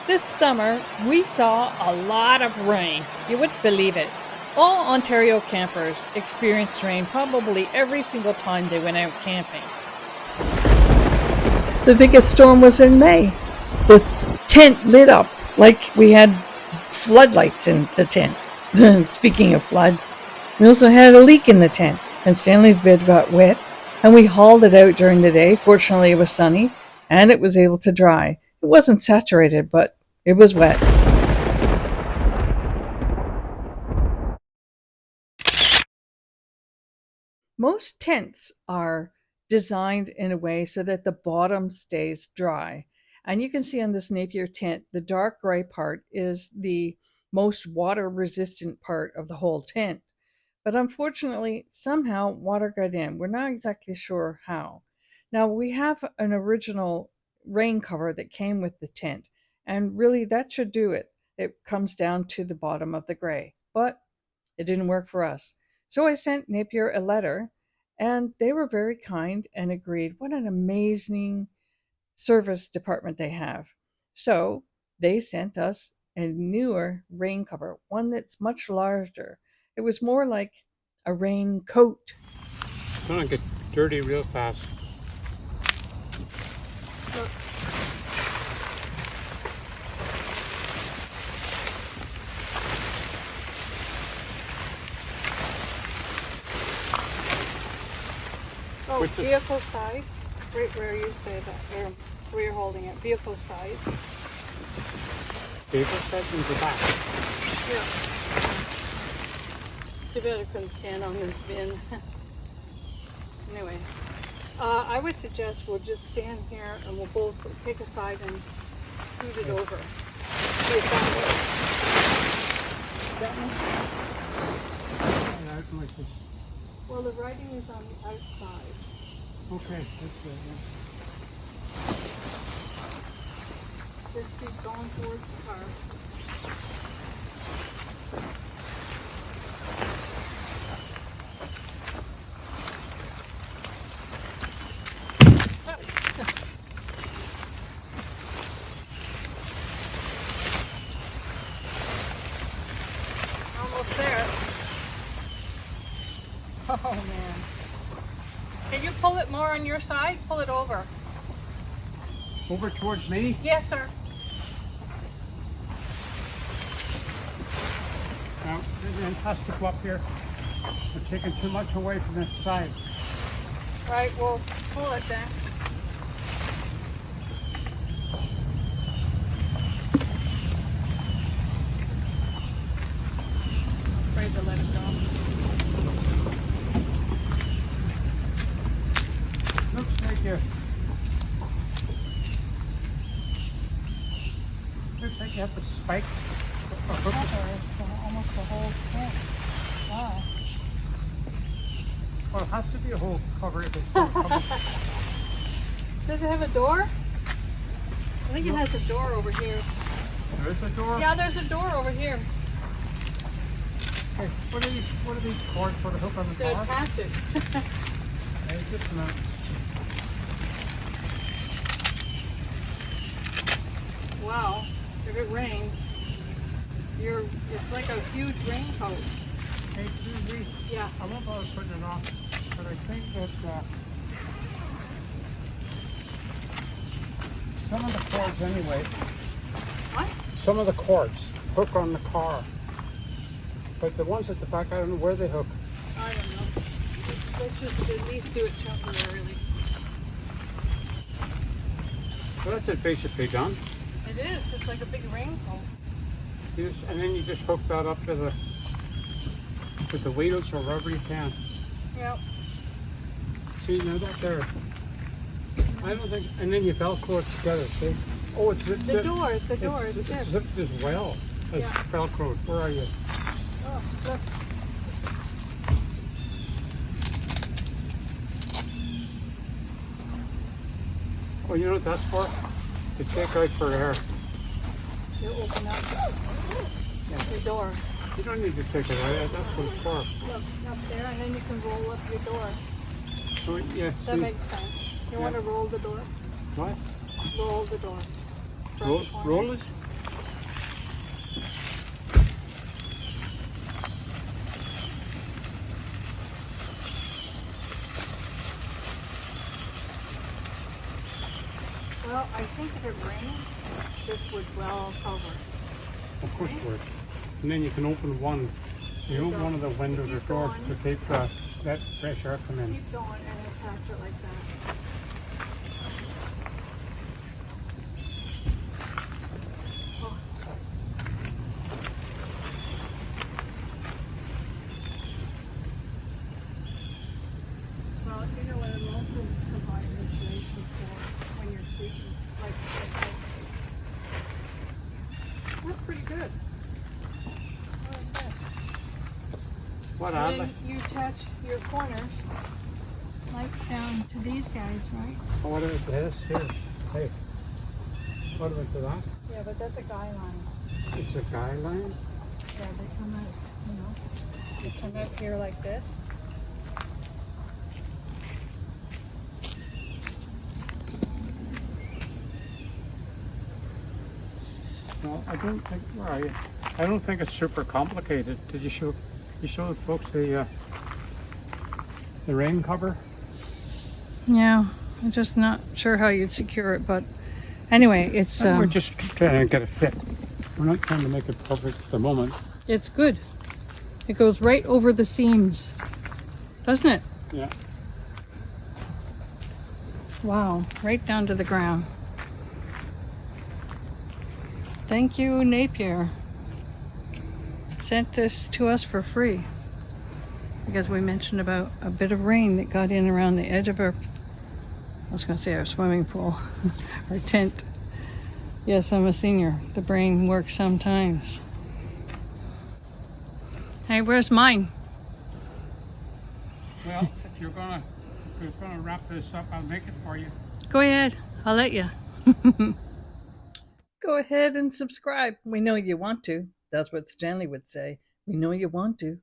This summer, we saw a lot of rain. You wouldn't believe it. All Ontario campers experienced rain probably every single time they went out camping. The biggest storm was in May. The tent lit up like we had floodlights in the tent. Speaking of flood, we also had a leak in the tent, and Stanley's bed got wet, and we hauled it out during the day. Fortunately, it was sunny, and it was able to dry. It wasn't saturated, but it was wet. Most tents are designed in a way so that the bottom stays dry. And you can see on this Napier tent, the dark gray part is the most water resistant part of the whole tent. But unfortunately, somehow water got in. We're not exactly sure how. Now, we have an original rain cover that came with the tent, and really that should do it. It comes down to the bottom of the gray, but it didn't work for us. So I sent Napier a letter, and they were very kind and agreed. What an amazing service department they have. So they sent us a newer rain cover, one that's much larger. It was more like a rain coat. It's gonna get dirty real fast. Look. Oh, vehicle side, right where you say that, or where you're holding it, vehicle side. Vehicle side in the back. Yeah. Too bad I couldn't stand on this bin. Anyway, I would suggest we'll just stand here and we'll both pick a side and scoot it over. See if that works. That one? Yeah, like this. Well, the writing is on the outside. Okay, that's good. Yeah. Just keep going towards the car. Almost there. Oh man. Can you pull it more on your side? Pull it over. Over towards me? Yes, sir. Now, it has to go up here. We're taking too much away from this side. Right, well, pull it then. Afraid to let it go. Looks like you have to spike. Almost the whole tent. Wow. Well, it has to be a whole cover if it's gonna cover. Does it have a door? I think it has a door over here. There's a door? Yeah, there's a door over here. Okay, what are these cords for the hook on the To car? attach it. Hey, just a minute. Wow. If it rains, it's like a huge raincoat. Hey, Susie. Yeah. I won't bother putting it on, but I think that some of the cords anyway. What? Some of the cords hook on the car. But the ones at the back, I don't know where they hook. I don't know. Let's just at least do it temporarily. Well, that's it basically done. It is. It's like a big raincoat. And then you just hook that up to the wheels or wherever you can. Yep. See, now that there. I don't think, and then you Velcro it together, see? Oh, it's zipped. The door, It's zipped. zipped as well as Yeah. Velcroed. Where are you? Oh, look. Oh, you know what that's for? To take out for air. You open up the door. You don't need to take it out. That's what it's for. Look, up there, and then you can roll up your door. So, yeah, That see, makes sense. You want to roll the door? what? Roll the door. Roll it? think if it rained, this would well cover. Of course it would. And then you can open one. You open one of the windows or doors to keep that fresh air come in. Keep going and attach it like that. Oh. Well, you know what it also provides insulation for when you're sleeping. Like that's pretty good. What is this? What And are then you attach your corners like down to these guys, right? Oh, what about this here? Hey, what about that? Yeah, but that's a guy line. It's a guy line. Yeah, they come out, you know, they come out here like this. No, I don't think. Where are you? I don't think it's super complicated. Did you show? You show the folks the rain cover? Yeah, I'm just not sure how you'd secure it, but anyway, it's We're just trying to get it fit. We're not trying to make it perfect at the moment. it's good. It goes right over the seams, doesn't it? Yeah. Wow, right down to the ground. Thank you, Napier. Sent this to us for free because we mentioned about a bit of rain that got in around the edge of our, I was going to say our swimming pool, our tent. Yes, I'm a senior. The brain works sometimes. Hey, where's mine? Well, if you're gonna wrap this up, I'll make it for you. Go ahead. I'll let you. Go ahead and subscribe. We know you want to. That's what Stanley would say. We know you want to.